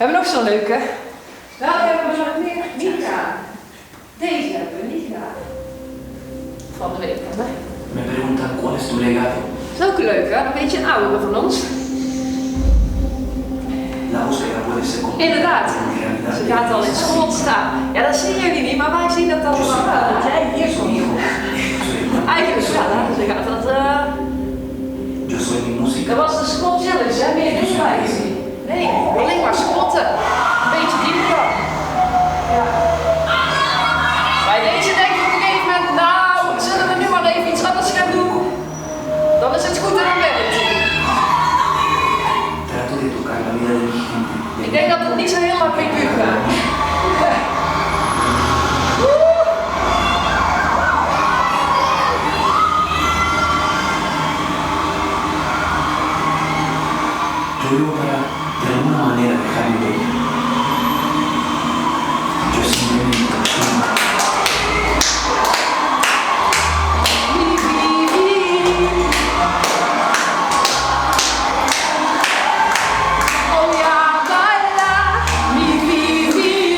Hebben we nog zo'n leuke? Welke hebben we nog meer niet gedaan? Deze hebben we niet gedaan. Van de week dan, hè? Me preguntan cuál es tu legado. Dat is ook een leuke, een beetje een oudere van ons. La búsqueda puede ser completa. Inderdaad. En realidad, Ze gaat al in school staan. Ja, dat zien jullie niet, maar wij zien dat allemaal wel. Dat jij eerst Soy hijo. eigenlijk wel, hè? Ze gaat dat. Yo soy mi música. Dat was de school challenge, hè? Meer dingen bij gezien. Nee, alleen maar squatten. Een beetje dieper. Ja. Bij deze denk ik op een gegeven moment, nou, zullen we nu maar even iets anders gaan doen? Dan is het goed en dan werkt het. Trato de tocar la vida de mi gente. Ik denk dat het niet zo heel hard mee kunt gaan. Yo vivo para, de alguna manera, dejar mi huella. Yo simplemente consumo. Oh ja, baila, mi vida.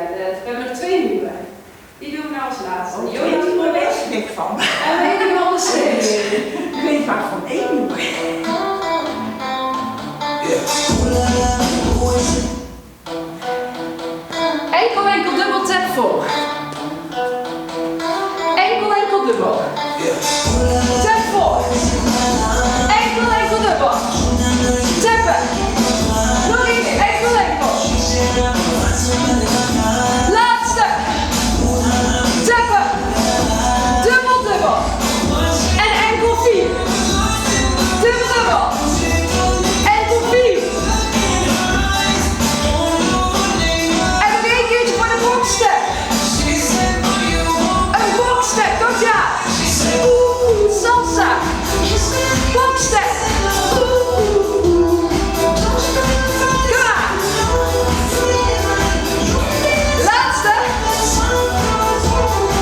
We hebben nog 2 nieuwe. Die doen we nou als laatste. Oh, Jonas daar Moller weet ik niks van. en helemaal de steeds. Ik weet maar van 1 nieuwe. Enkel, dubbel, tap voor. Enkel, dubbel. Tap voor. Enkel, dubbel. Tappen. Nog een keer. Enkel. Laatste. Tappen. Dubbel, dubbel. En enkel 4. Dubbel, dubbel. Enkel 4. En nog 1 keertje voor de boxstep. Een boxstep, tot ja. Salsa. Boxstep. Kom maar. Laatste.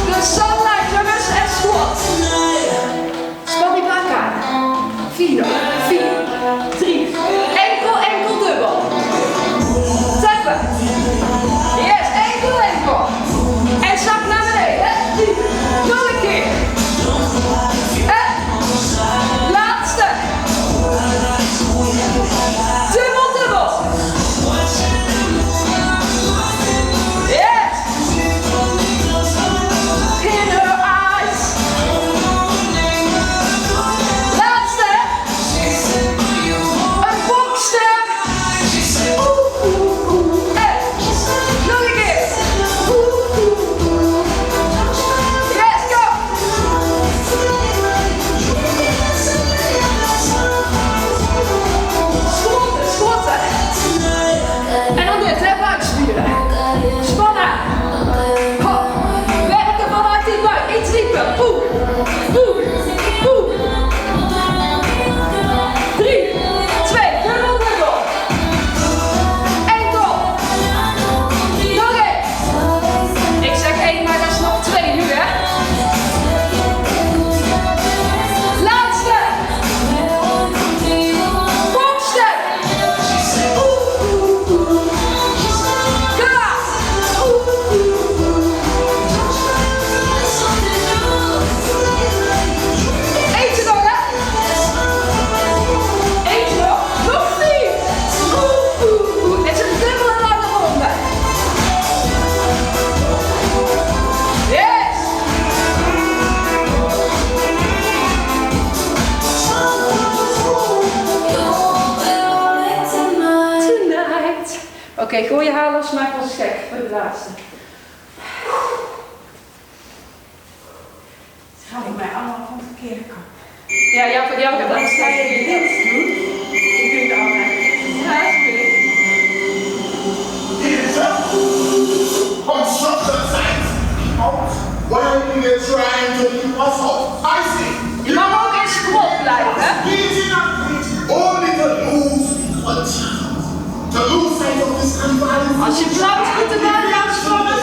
De sunlight jongens en squat. Span die bij elkaar. 4, 3. Enkel, dubbel. Tappen. Yes, enkel. En zak naar beneden. Nog een keer. En laatste. Dubbel. Yes. In her eyes. Laatste. Een boxstep. En nog een keer. Yes, go. Squatten. En dan dit, hè, buikspieren. Spannen. Hop. Werken vanuit die buik. Iets dieper. Poe. 3, 2, dubbel. Enkel. Nog 1. Ik zeg 1, maar dat is nog 2 nu, hè. Laatste. Boxstep. Kom maar. Eentje nog, hè. Eentje nog. Nog 4. Dit is een dubbele lange ronde. Yes. Tonight. Oké, gooi je haar los, maak ons gek voor de laatste. Het gaat voor mij allemaal van de verkeerde kant. Ja, jij gaat Dan langs ga je de dienst doen. Ik doe het altijd. Ja, dat is goed. Construction site. Why are you here trying to keep us up? I see. Je mag ook in squat blijven, hè? Beating up only to lose what? To lose sight of this environment. Als je blijft goed erbij gaat springen,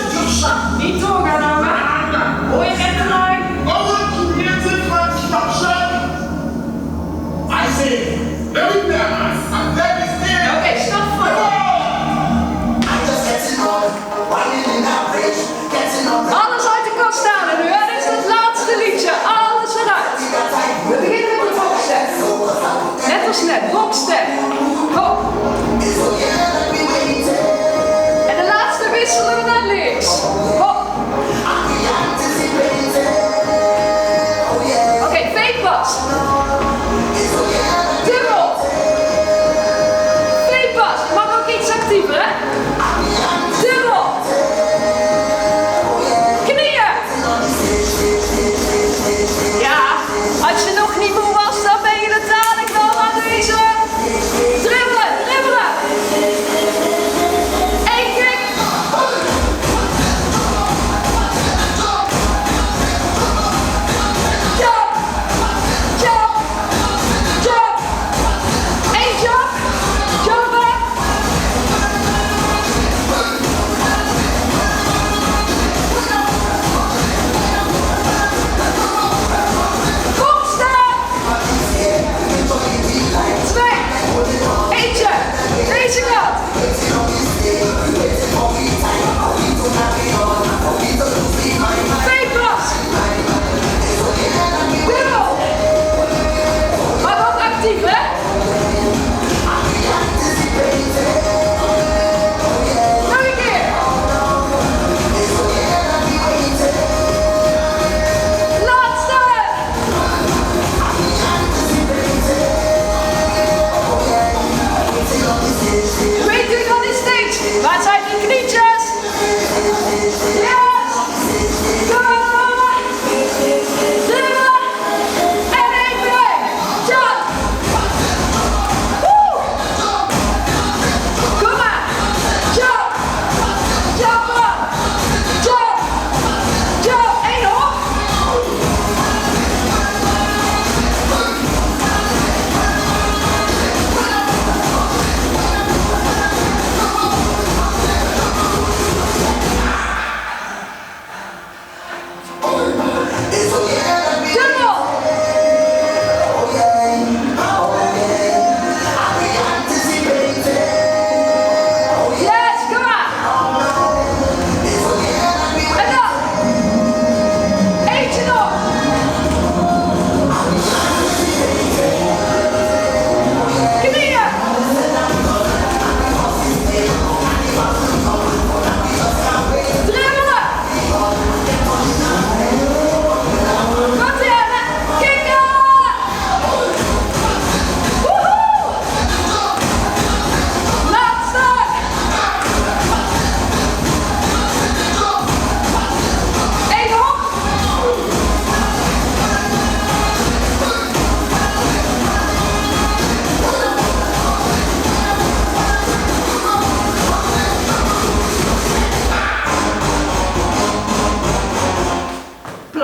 niet doorgaan houden. Hoor je rechterlijn? Our creative construction. I say, very nice and very still. Oké, stap voor. I'm just getting on, winding in that bridge, getting on. Alles uit de kast halen nu, hè? Dit is het laatste liedje. Alles eruit. We beginnen met de boxstep. Net als net, boxstep. Hop. En de laatste wisselen we naar links. Hop. Oké, fake pas. Dubbel. Fake pas. Mag ook iets actiever, hè? Dubbel. Knieën. Ja, als je nog niet moe was, dan ben je het dadelijk wel aan deze. Dribbelen. Eén kick.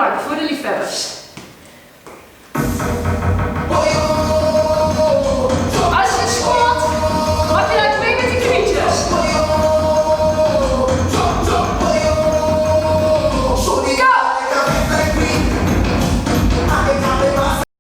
bedankt voor de liefhebbers.